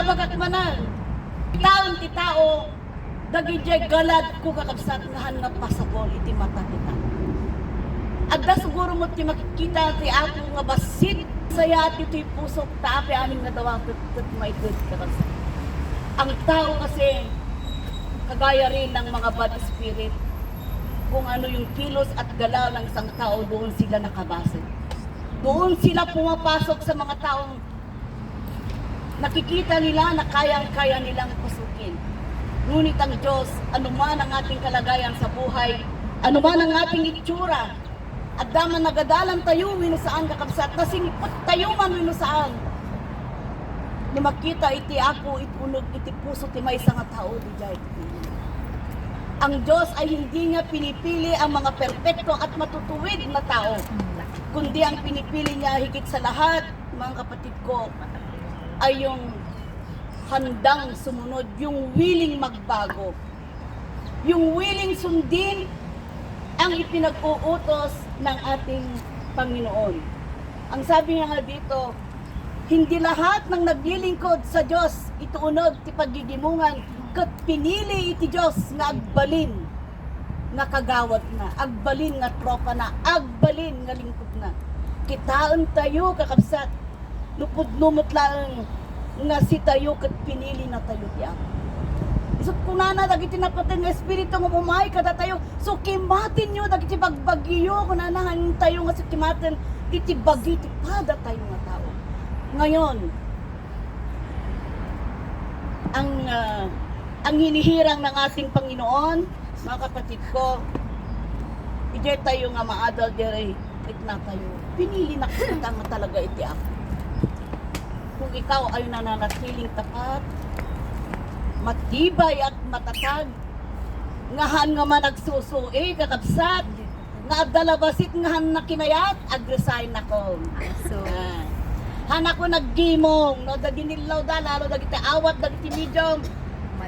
bagak manan. Taon ti tao, dagijay galad ko kakabsat nga hanap pasapol iti mata kita. Agda siguro mo ti makikita ti ako nga basit saya ti ti pusok taapi aning nga dawa tut may good kakabsat. Ang tao kasi kagaya rin ng mga bad spirit. Kung ano yung kilos at galaw ng isang tao, doon sila nakabase. Doon sila pumapasok sa mga taong nakikita nila na kayang-kaya nilang pasukin. Ngunit ang Diyos, anuman ang ating kalagayan sa buhay, anuman ang ating itsura, at daman nagadalan tayo, winusaan kakabsat, nasingpot tayo man winusaan. Na makita iti ako, itunog, iti puso, ti may isang tao, di jay. Ang Diyos ay hindi niya pinipili ang mga perpekto at matutuwid na tao, kundi ang pinipili niya higit sa lahat, mga kapatid ko, ay yung handang sumunod, yung willing magbago, yung willing sundin ang ipinag-uutos ng ating Panginoon. Ang sabi niya nga dito, hindi lahat ng naglilingkod sa Diyos ituunog ti paggigimungan ket pinili iti Diyos nga agbalin nga kagawad na, agbalin nga tropa na, agbalin nga lingkod na. Kitaan tayo kakabsat, lupod-lumot lang nga si tayo ket pinili na tayo ti Apo. Isot ko na dagiti napaten nga espiritu nga umay kada tayo, so kimatin nyo dagiti bagbagyo kung nanahan tayo nga si kimatin iti bagi ti pada tayo nga tao. Ngayon, ang hinihirang ng ating Panginoon, mga kapatid ko, ije tayo nga maadal dire, na tayo. Pinili na kita nga talaga iti ako. Kung ikaw ay nananatiling tapat, matibay at matatag, ngahan nga man nagsusui, kakabsat, nga dalabasit ngahan na kinayat, ag-resign ako. So, Hanak ko naggimong, no, daginilaw da, lalo dagiti awat, dagiti medium,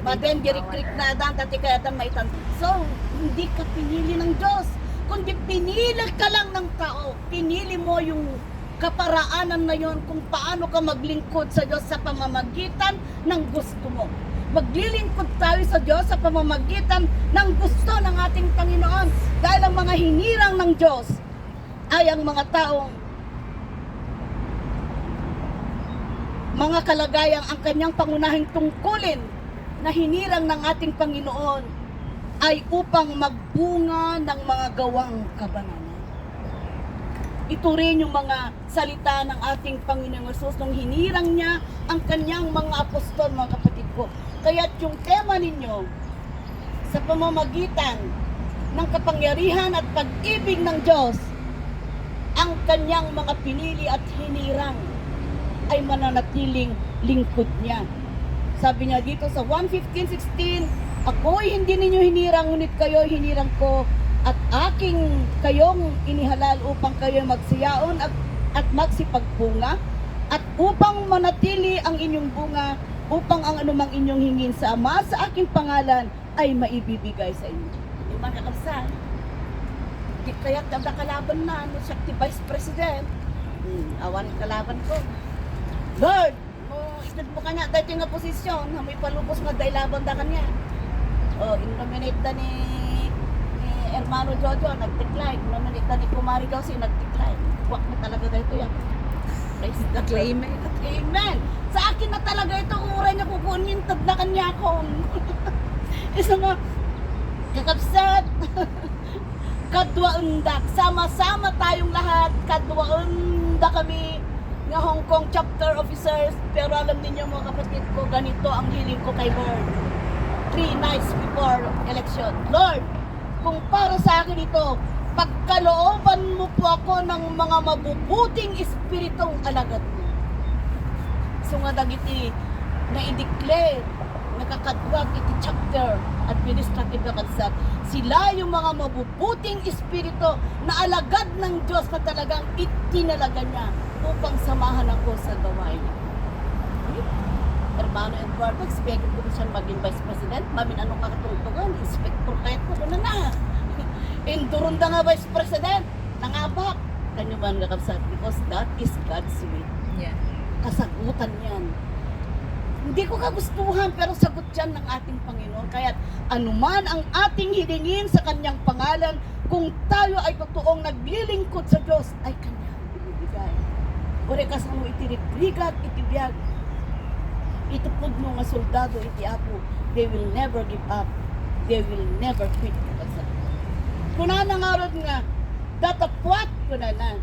maden dirikrik na dan, tati kaya dan maitan. So, hindi ka pinili ng Diyos, kundi pinili ka lang ng tao. Pinili mo yung kaparaanan na yon kung paano ka maglingkod sa Diyos sa pamamagitan ng gusto mo. Maglilingkod tayo sa Diyos sa pamamagitan ng gusto ng ating Panginoon. Dahil ang mga hinirang ng Diyos ay ang mga taong mga kalagayang ang kanyang pangunahing tungkulin na hinirang ng ating Panginoon ay upang magbunga ng mga gawang kabanalan. Ito rin yung mga salita ng ating Panginoong Hesus nung hinirang niya ang kanyang mga apostol, mga kapatid ko. Kaya't yung tema ninyo sa pamamagitan ng kapangyarihan at pag-ibig ng Diyos, ang kanyang mga pinili at hinirang ay mananatiling lingkod niya. Sabi niya dito sa 1:15-16, ako'y hindi ninyo hinirang, ngunit kayo hinirang ko, at aking kayong inihalal upang kayo magsiyaon at magsipagpunga, at upang manatili ang inyong bunga, upang ang anumang inyong hingin sa Ama sa aking pangalan ay maibibigay sa inyo. Di ba kakabsat? Di kaya kalaban na, siya ti Vice President. Awan kalaban ko. Lord, isnad mo kanya, dahil nga posisyon, may palubos nga dahil laban da kanya. In-nominate da ni Hermano Jojo, nag-decline. In-nominate da ni Kumari Gausi, nag-decline. Huwag na talaga dahil ito yan. Praise the Lord. Amen. Amen. Sa akin na talaga ito, kung uray niya kukunin, tadla kanya ako. Isa nga, kakabsat, kadwaundak, sama-sama tayong lahat, kadwaunda kami, nga Hong Kong chapter officers, pero alam niyo mga kapatid ko, ganito ang hiling ko kay Lord. 3 nights before election, Lord, kung para sa akin ito, pagkalooban mo po ako ng mga mabubuting espiritong alagad mo. So nga dagiti na i-declare, nakakadwag iti chapter administrative na kansat, sila yung mga mabubuting espiritu na alagad ng Diyos na talagang itinalaga niya upang samahan ako sa gawain. Hermano Eduardo, expected ko siya maging Vice President. Mamin anong kakatungtungan, inspector kahit ko na na. Indurunda nga Vice President, nangabak. Kanyo ba ang kakabsat? Because that is God's will. Yeah. Kasagutan yan. Hindi ko kagustuhan, pero sagot yan ng ating Panginoon. Kaya anuman ang ating hilingin sa kanyang pangalan, kung tayo ay totoong naglilingkod sa Diyos, ay kanyang ibibigay. Uri kasano itiritrigat, itibiyag. Itupod mo nga soldado, iti apo, they will never give up. They will never quit. Kuna nangarod nga, datapwat ko na.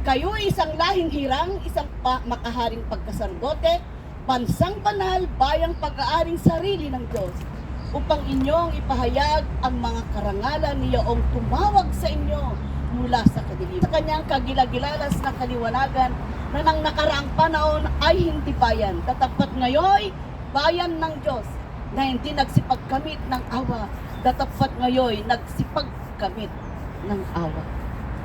Kayo isang lahing hirang, isang makaharing pagkasargote, bansang banal, bayang pag-aaring sarili ng Diyos, upang inyong ipahayag ang mga karangalan niyaong tumawag sa inyo mula sa kadiliman. Sa kanyang kagilagilalas na kaliwanagan na nang nakaraang panahon ay hindi bayan. Tatapat ngayon, bayan ng Diyos na hindi nagsipagkamit ng awa. Tatapat ngayon, nagsipagkamit ng awa.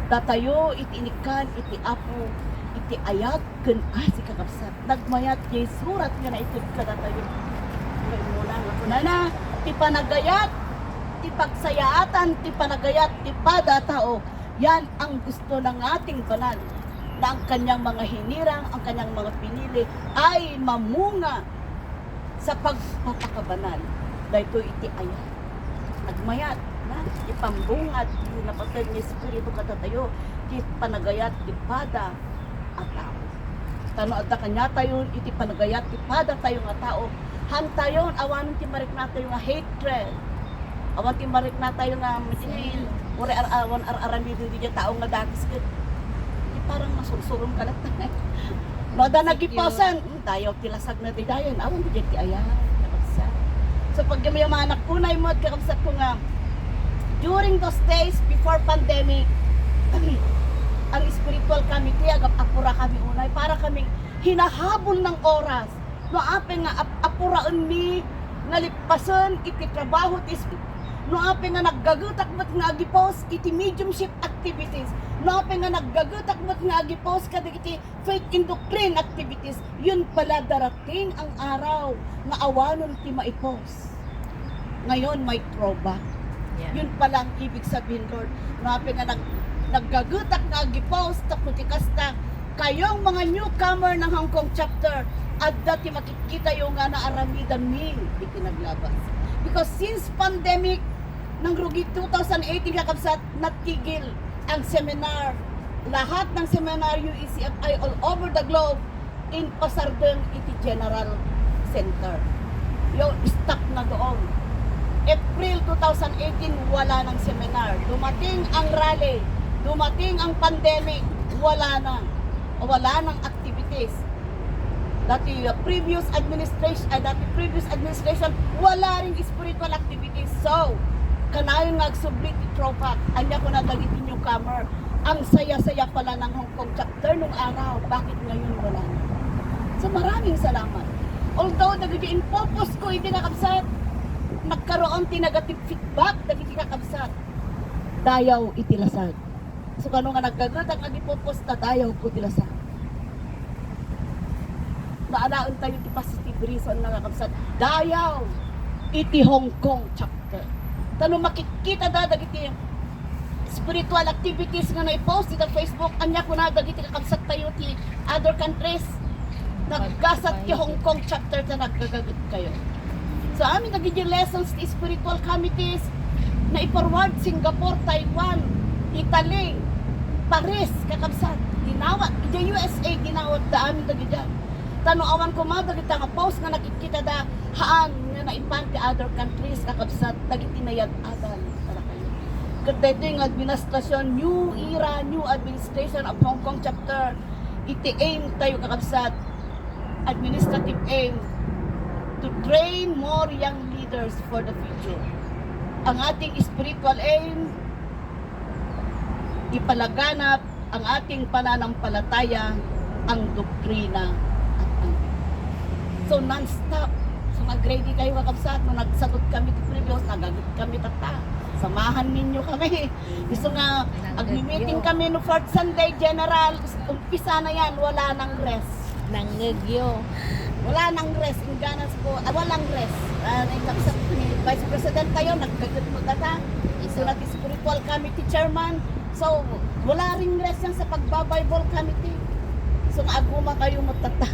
Tatayo, iti inikan, iti apo, iti ayat, ken si kakabsat. Nagmayat, kay surat nga na ito ka datayo. Ngayon muna nga po na, ti panagayat, ti pagsayaatan, ti panagayat, ti padatao. Yan ang gusto ng ating banal, na ang kanyang mga hinirang, ang kanyang mga pinili, ay mamunga sa pagpapakabanal. Dahito iti ayat. Nagmayat, na ipambungad yung napatay ni Espiritu katatayo, ti panagayat, ti pada at tao. Tano at kanya tayo, iti panagayat, ti pada tayo nga tao. Han tayo, awanan ti marik na tayo nga hatred. Awan ti marik na tayo nga masin. Uri awan ararami di tao nga dakis ket. Di parang masursurong ka na tayo. No da nagipasan, tayo tilasag na di dayon. Awan di ti ayan, kakabsat. So pag may mga anak ko na imod kakabsat ko nga, during those days before pandemic, ang spiritual committee, apura kami unay, para kaming hinahabol ng oras. No ape nga apuraan mi nga lipasan iti trabaho iti no ape nga naggagutak mat nga agipos iti mediumship activities. No ape nga naggagutak mat nga agipos kadagiti faith in doctrine activities. Yun pala darating ang araw nga awanon ti maipos. Ngayon may throwback. Yun pala ang ibig sabihin, Lord. No ape nga naggagutak nga agipos taputi kasta kayong mga newcomer ng Hong Kong chapter at dati makikita yung nga naaramidan mi ipinaglabas. Because since pandemic, nang rugi 2018 kakabsat, natigil ang seminar. Lahat ng seminar UECFI all over the globe in Pasardeng iti General Center. Yung stuck na doon. April 2018, wala ng seminar. Dumating ang rally, dumating ang pandemic, wala na. Wala ng activities. Dati previous administration, wala ring spiritual activities. So, kanayon nga agsublit itropa, anya ko na dagiti newcomer. Ang saya-saya pala ng Hong Kong chapter nung araw, bakit ngayon wala na? So, maraming salamat. Although, dagiti impopos ko, hindi nakabsat, nagkaroon ti negative feedback, dagiti nakabsat, dayaw itilasad. So, kano nga nagkagadag, nagipopos na dayaw ko tilasad. Naalaon tayo ti positive reason na kakabsat, dayaw iti Hong Kong chapter. Tano makikita dagiti spiritual activities nga na-post iti Facebook, anya ko na dagiti kakabsat tayo ti other countries. Naggasat ti Hong Kong chapter na nagkagagat kayo. So amin nagiging lessons ti spiritual committees na i-forward Singapore, Taiwan, Italy, Paris, kakabsat, dinawat, iti USA, dinawat da amin dagidyan. Tanoawan ko mga dagita nga post nga nakikita da haan nga naipan ti other countries kakabsat dagiti nayag-adan para kayo. Kadto yung administrasyon, new era, new administration of Hong Kong chapter, iti aim tayo kakabsat, administrative aim to train more young leaders for the future. Ang ating spiritual aim, ipalaganap ang ating pananampalataya, ang doktrina. So non-stop. So nag-ready kayo kakabsat, nung nagsagot kami ti previous, nagagot kami tata. Samahan ninyo kami. Gusto nga, ag-meeting kami no 4th Sunday General, umpisa na yan, wala nang rest. Nanggagyo. Wala nang rest, yung ganas ko, walang rest. Kakabsat ni Vice President tayo, nagkagot mo tata. So natin spiritual committee chairman. So wala ring rest yan sa pagbabible committee. So aguma kayo matata.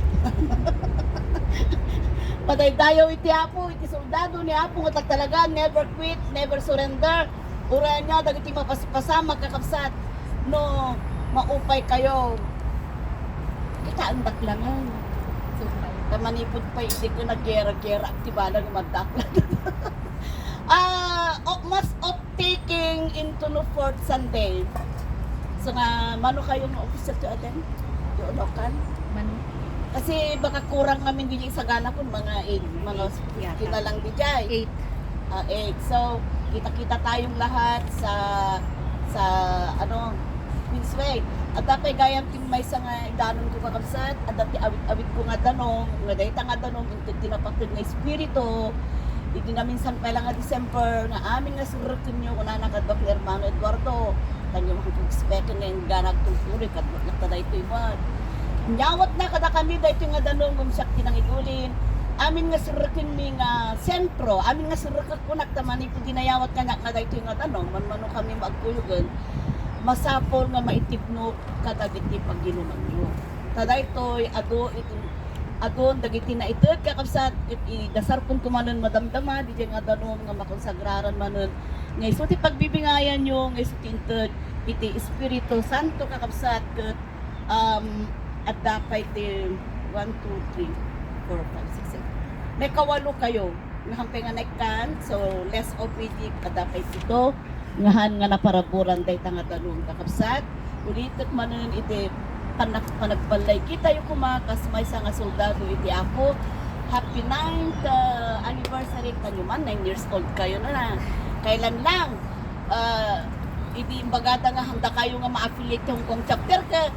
Padaydayaw iti Apo, iti soldado ni Apo nga talaga never quit, never surrender. Ura niya dagiti mapaspasa magkakabsat no maupay kayo. Kita ang daklangan. Tamanipod pa hindi ko nag-gera-gera at tibalang magdaklan. Mas of taking into no fourth Sunday. So nga, mano kayo ng officer to attend? Yung local? Mano? Kasi baka kurang namin din yung sagana ko, mga 8, mga kinalang di jay. 8. So, kita-kita tayong lahat sa Queensway. At dapay gayam tin may sa nga danon ko kakabsat, at dati awit ko nga danong, nga dayta nga danong, into tinapakid nga espiritu. Hindi na minsan pa lang nga December, nga amin nga surutin nyo, kung nanakadbak ni Hermano Eduardo, tanyo makikipspekin nga yung ganag tungkulik, at nagtaday ito yung nyawat na kada kami, dahito nga danong, kung siya kinangigulin. Amin nga surutin mi nga sentro, amin nga surutin ko nagtamani, kung dinayawat ka nga dahito yung nga tanong, manmano kami magkuyugan, masapol nga maitipno kadagiti pagginuman nyo. Taday to'y adon dagiti na ito kakabsat idasar pun kumanon madamdama di nga danom nga makonsagraran manon nga isuti pagbibingayan nyo nga isuti inted iti Espiritu Santo kakabsat ket at dapay ti 1, 2, 3, 4, 5, 6, 7 may kawalo kayo nahampay nga nagkan so less OPD kadapay ito ngahan nga naparaburan day nga tanong kakabsat ulitet manon iti panagbalay kita yung kumakas may nga soldado iti ako happy 9th anniversary kanyo man 9 years old kayo na kailan lang iti imbagata nga handa kayo nga ma-affiliate yung kong chapter ka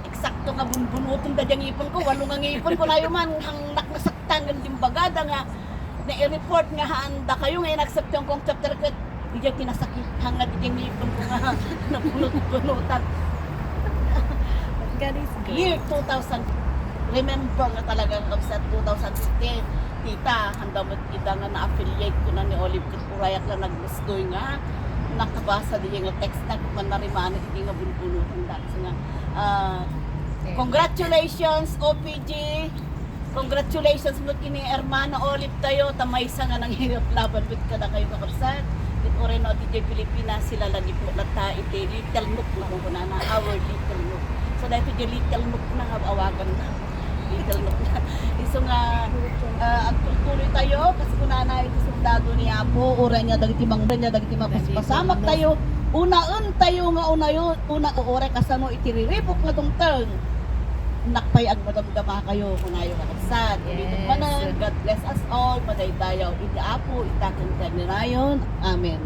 eksakto nga bunbunutin da dyang ipon ko walo nga ngipon ko na yun man hang nakasaktan ng imbagata nga na i-report nga handa kayo nga inaccept yung kong chapter ka di dyan tinasakit hangad di dyang ipon ko nga napulot-punutan year 2000 remember nga talaga sa 2015 tita handa mo kita nga na-affiliate ko na ni Olive Kurayak lang naggustoy nga nakabasa din yung text na man narimana hindi nga bunbunutan dahil so nga congratulations OPG congratulations mo kini Hermana Olive tayo tamaysa nga nang hirap laban with ka na kayo kakabsat with Oreno DJ Pilipinas sila lagi po lata iti little nook na kung na our little nook so dahil ito yung little nook na awagan na little nook na iso nga ang tuloy tayo kasi kung na ito soldado ni Apo ura niya dagiti pasamak tayo unaon tayo nga una ore kasano itiriripok nga tong turn nakpay ang madamdama kayo kung ayo kakabsat ulitin manan God bless us all madaydayaw iti Apo itakang kanirayon amen.